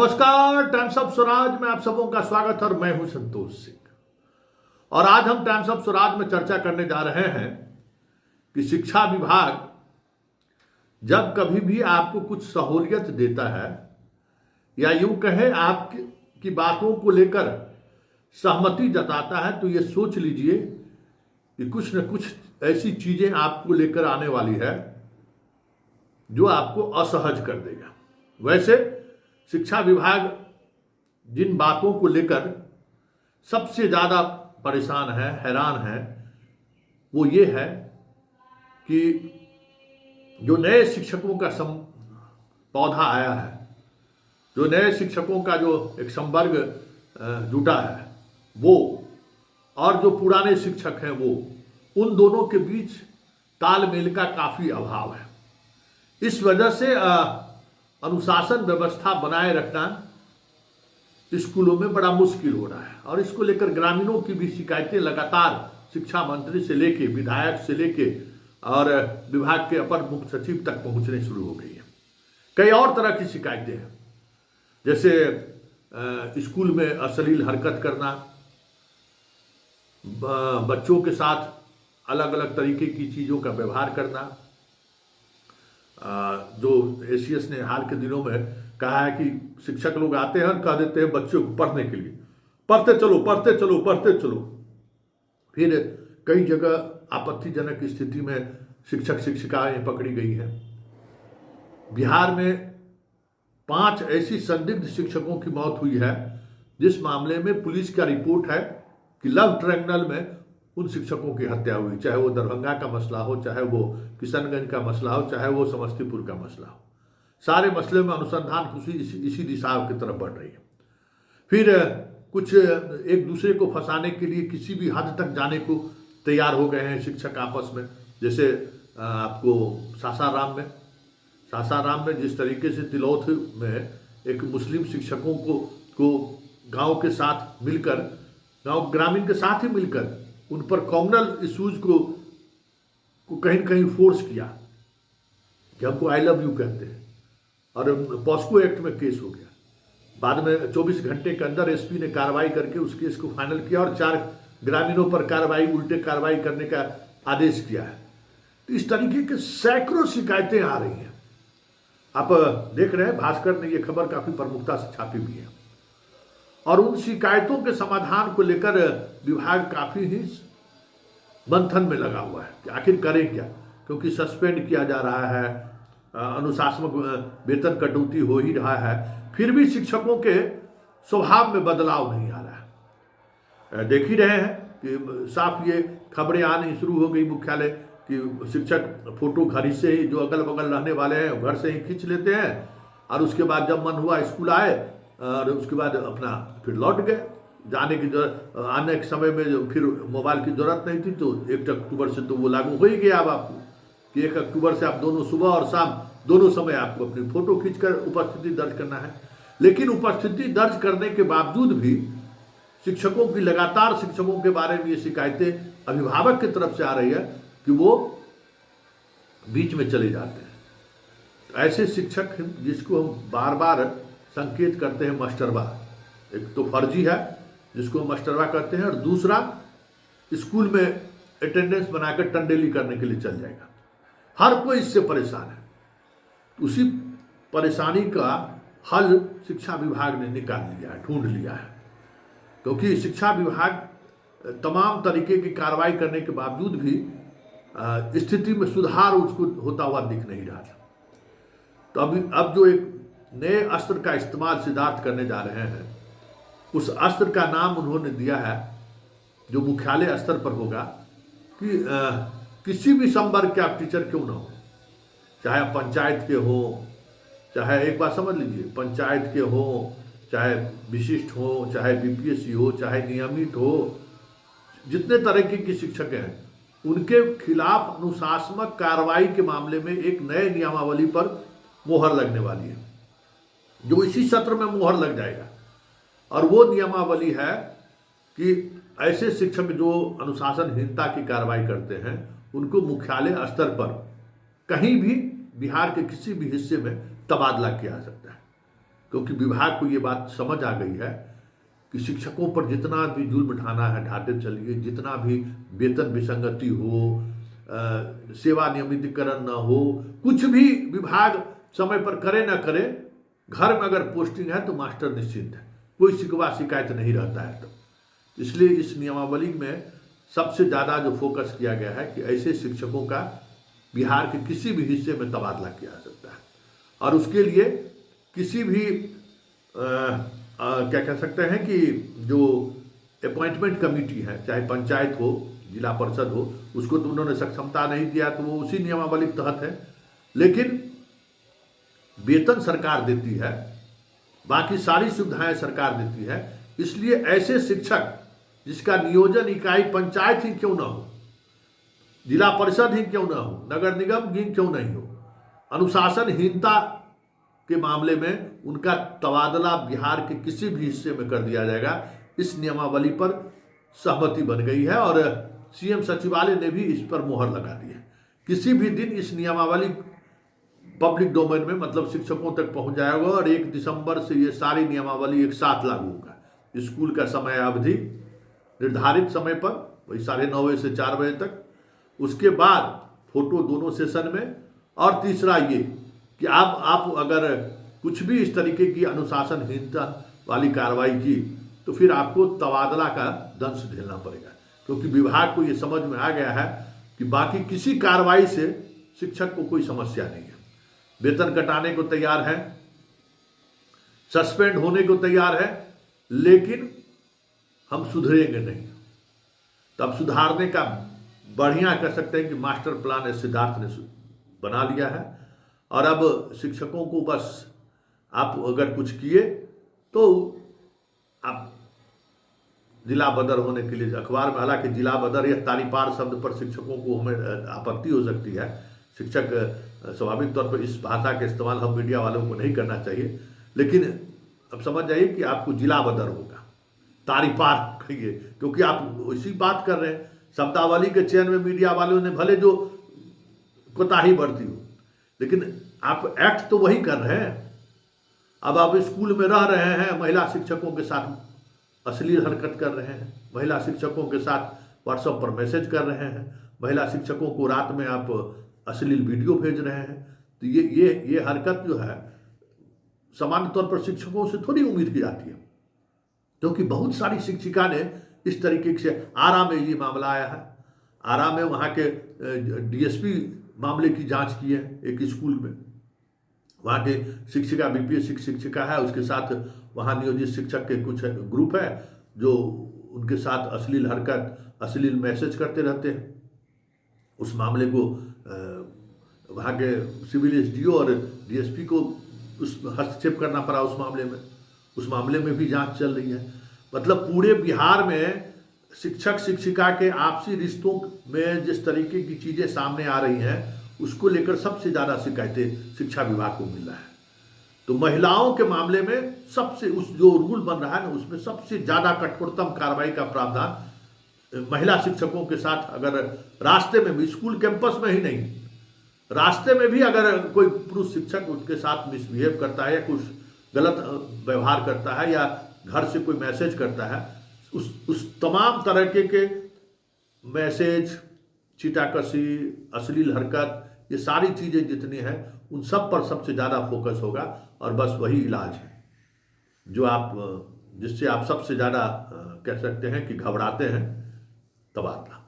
नमस्कार, times of Swaraj में आप सबों का स्वागत है और मैं हूं संतोष सिंह। और आज हम टाइम्स ऑफ स्वराज में चर्चा करने जा रहे हैं कि शिक्षा विभाग जब कभी भी आपको कुछ सहूलियत देता है या यूं कहें आपकी बातों को लेकर सहमति जताता है तो ये सोच लीजिए कि कुछ न कुछ ऐसी चीजें आपको लेकर आने वाली है जो आपको असहज कर देगा। वैसे शिक्षा विभाग जिन बातों को लेकर सबसे ज़्यादा परेशान है, हैरान है, वो ये है कि जो नए शिक्षकों का पौधा आया है, जो नए शिक्षकों का जो एक संवर्ग जुटा है वो, और जो पुराने शिक्षक हैं वो, उन दोनों के बीच तालमेल का काफ़ी अभाव है। इस वजह से अनुशासन व्यवस्था बनाए रखना स्कूलों में बड़ा मुश्किल हो रहा है और इसको लेकर ग्रामीणों की भी शिकायतें लगातार शिक्षा मंत्री से लेके, विधायक से लेके और विभाग के अपर मुख्य सचिव तक पहुंचने शुरू हो गई है। कई और तरह की शिकायतें हैं, जैसे स्कूल में अश्लील हरकत करना, बच्चों के साथ अलग अलग तरीके की चीज़ों का व्यवहार करना। जो एसीएस ने हाल के दिनों में कहा है कि शिक्षक लोग आते हैं और कह देते हैं बच्चों को पढ़ने के लिए, पढ़ते चलो पढ़ते चलो पढ़ते चलो। फिर कई जगह आपत्तिजनक स्थिति में शिक्षक शिक्षिकाएं पकड़ी गई हैं। बिहार में 5 ऐसी संदिग्ध शिक्षकों की मौत हुई है जिस मामले में पुलिस का रिपोर्ट है कि लव ट्रायंगल में उन शिक्षकों की हत्या हुई, चाहे वो दरभंगा का मसला हो, चाहे वो किशनगंज का मसला हो, चाहे वो समस्तीपुर का मसला हो। सारे मसले में अनुसंधान इसी दिशा की तरफ बढ़ रही है। फिर कुछ एक दूसरे को फंसाने के लिए किसी भी हद तक जाने को तैयार हो गए हैं शिक्षक आपस में। जैसे आपको सासाराम में जिस तरीके से तिलौथ में एक मुस्लिम शिक्षकों को गांव के साथ मिलकर, गांव ग्रामीण के साथ ही मिलकर उन पर कॉम्युनल इश्यूज को कहीं न कहीं फोर्स किया कि हमको आई लव यू कहते हैं, और पॉस्को एक्ट में केस हो गया। बाद में 24 घंटे के अंदर एसपी ने कार्रवाई करके उस केस को फाइनल किया और 4 ग्रामीणों पर उल्टे कार्रवाई करने का आदेश किया है। तो इस तरीके के सैकड़ों शिकायतें आ रही हैं। आप देख रहे हैं भास्कर ने ये खबर काफ़ी प्रमुखता से छापी भी है और उन शिकायतों के समाधान को लेकर विभाग काफ़ी ही मंथन में लगा हुआ है कि आखिर करें क्या, क्योंकि सस्पेंड किया जा रहा है, अनुशासनात्मक वेतन कटौती हो ही रहा है, फिर भी शिक्षकों के स्वभाव में बदलाव नहीं आ रहा है। देख ही रहे हैं कि साफ ये खबरें आनी शुरू हो गई मुख्यालय कि शिक्षक फोटो घर से ही, जो अगल बगल रहने वाले हैं घर से ही खींच लेते हैं और उसके बाद जब मन हुआ स्कूल आए और उसके बाद अपना फिर लौट गए। जाने की जरूरत, आने के समय में फिर मोबाइल की जरूरत नहीं थी, तो 1 अक्टूबर से तो वो लागू हो ही गया अब आपको कि 1 अक्टूबर से आप दोनों सुबह और शाम दोनों समय आपको अपनी फोटो खींचकर उपस्थिति दर्ज करना है। लेकिन उपस्थिति दर्ज करने के बावजूद भी शिक्षकों की लगातार शिक्षकों के बारे में ये शिकायतें अभिभावक की तरफ से आ रही है कि वो बीच में चले जाते हैं। तो ऐसे शिक्षक जिसको हम बार बार संकेत करते हैं मास्टरवा, एक तो फर्जी है जिसको मास्टरवा कहते हैं, और दूसरा स्कूल में अटेंडेंस बनाकर टंडेली करने के लिए चल जाएगा। हर कोई इससे परेशान है। उसी परेशानी का हल शिक्षा विभाग ने निकाल लिया है, ढूंढ लिया है, क्योंकि शिक्षा विभाग तमाम तरीके की कार्रवाई करने के बावजूद भी स्थिति में सुधार उसको होता हुआ दिख नहीं रहा था। तो अब जो एक नए अस्त्र का इस्तेमाल सिद्धार्थ करने जा रहे हैं, उस अस्त्र का नाम उन्होंने दिया है, जो मुख्यालय स्तर पर होगा, कि किसी भी संवर्ग के आप टीचर क्यों ना हो, चाहे आप पंचायत के हो, चाहे एक बात समझ लीजिए, पंचायत के हो, चाहे विशिष्ट हो, चाहे बीपीएससी हो, चाहे नियमित हो, जितने तरीके के शिक्षक हैं उनके खिलाफ अनुशासनात्मक कार्रवाई के मामले में एक नए नियमावली पर मोहर लगने वाली है, जो इसी सत्र में मोहर लग जाएगा। और वो नियमावली है कि ऐसे शिक्षक जो अनुशासनहीनता की कार्रवाई करते हैं उनको मुख्यालय स्तर पर कहीं भी बिहार के किसी भी हिस्से में तबादला किया जा सकता है। क्योंकि विभाग को ये बात समझ आ गई है कि शिक्षकों पर जितना भी जुल्म ढाना है ढाते चलिए, जितना भी वेतन विसंगति हो, सेवा नियमितीकरण न हो, कुछ भी विभाग समय पर करे ना करे, घर में अगर पोस्टिंग है तो मास्टर निश्चिंत है, कोई शिकवा शिकायत नहीं रहता है। तो इसलिए इस नियमावली में सबसे ज़्यादा जो फोकस किया गया है कि ऐसे शिक्षकों का बिहार के किसी भी हिस्से में तबादला किया जा सकता है, और उसके लिए किसी भी क्या कह सकते हैं कि जो अपॉइंटमेंट कमेटी है, चाहे पंचायत हो, जिला परिषद हो, उसको तो उन्होंने सक्षमता नहीं दिया, तो वो उसी नियमावली के तहत है। लेकिन वेतन सरकार देती है, बाकी सारी सुविधाएं सरकार देती है। इसलिए ऐसे शिक्षक जिसका नियोजन इकाई पंचायत ही क्यों ना हो, जिला परिषद ही क्यों ना हो, नगर निगम ही क्यों नहीं हो, अनुशासनहीनता के मामले में उनका तबादला बिहार के किसी भी हिस्से में कर दिया जाएगा। इस नियमावली पर सहमति बन गई है और सीएम सचिवालय ने भी इस पर मोहर लगा दी है। किसी भी दिन इस नियमावली पब्लिक डोमेन में, मतलब शिक्षकों तक पहुंच जाएगा और 1 दिसंबर से ये सारी नियमावली एक साथ लागू होगा। स्कूल का समय अवधि निर्धारित समय पर, वही 9:30 बजे से 4 बजे तक, उसके बाद फोटो दोनों सेशन में, और तीसरा ये कि आप अगर कुछ भी इस तरीके की अनुशासनहीनता वाली कार्रवाई की तो फिर आपको तबादला का दंश झेलना पड़ेगा, क्योंकि विभाग को ये समझ में आ गया है कि बाकी किसी कार्रवाई से शिक्षक को कोई समस्या नहीं है। वेतन कटाने को तैयार है, सस्पेंड होने को तैयार है, लेकिन हम सुधरेंगे नहीं। तो अब सुधारने का बढ़िया कह सकते हैं कि मास्टर प्लान सिद्धार्थ ने बना लिया है, और अब शिक्षकों को बस आप अगर कुछ किए तो आप जिला बदर होने के लिए, अखबार में हालांकि जिला बदर या तारीपार शब्द पर शिक्षकों को हमें आपत्ति हो सकती है। शिक्षक स्वाभाविक तौर पर इस भाषा का इस्तेमाल हम मीडिया वालों को नहीं करना चाहिए, लेकिन अब समझ जाइए कि आपको जिला बदर होगा, तारीपार कहिए, क्योंकि आप इसी बात कर रहे हैं। शब्दावली के चयन में मीडिया वालों ने भले जो कोताही बरती हो, लेकिन आप एक्ट तो वही कर रहे हैं। अब आप स्कूल में रह रहे हैं, महिला शिक्षकों के साथ अश्लील हरकत कर रहे हैं, महिला शिक्षकों के साथ व्हाट्सएप पर मैसेज कर रहे हैं, महिला शिक्षकों को रात में आप अश्लील वीडियो भेज रहे हैं। तो ये हरकत जो है सामान्य तौर पर शिक्षकों से थोड़ी उम्मीद की जाती है, क्योंकि बहुत सारी शिक्षिका ने इस तरीके से, आरा में ये मामला आया है, आरा में वहाँ के डीएसपी मामले की जांच की है एक स्कूल में। वहाँ के शिक्षिका बीपीएससी शिक्षिका है, उसके साथ वहाँ नियोजित शिक्षक के कुछ ग्रुप है जो उनके साथ अश्लील हरकत, अश्लील मैसेज करते रहते हैं। उस मामले को वहाँ के सिविल एसडीओ और डीएसपी को उस हस्तक्षेप करना पड़ा उस मामले में। उस मामले में भी जांच चल रही है। मतलब पूरे बिहार में शिक्षक शिक्षिका के आपसी रिश्तों में जिस तरीके की चीज़ें सामने आ रही हैं, उसको लेकर सबसे ज़्यादा शिकायतें शिक्षा विभाग को मिल रहा है। तो महिलाओं के मामले में सबसे, उस जो रूल बन रहा है ना, उसमें सबसे ज़्यादा कठोरतम कार्रवाई का प्रावधान महिला शिक्षकों के साथ, अगर रास्ते में भी, स्कूल कैंपस में ही नहीं, रास्ते में भी अगर कोई पुरुष शिक्षक उसके साथ मिसबिहेव करता है या कुछ गलत व्यवहार करता है या घर से कोई मैसेज करता है, उस तमाम तरह के मैसेज, चिटाकसी, अश्लील हरकत, ये सारी चीज़ें जितनी हैं उन सब पर सबसे ज़्यादा फोकस होगा। और बस वही इलाज है जो जिससे आप सबसे ज़्यादा कह सकते हैं कि घबराते हैं, तबादला।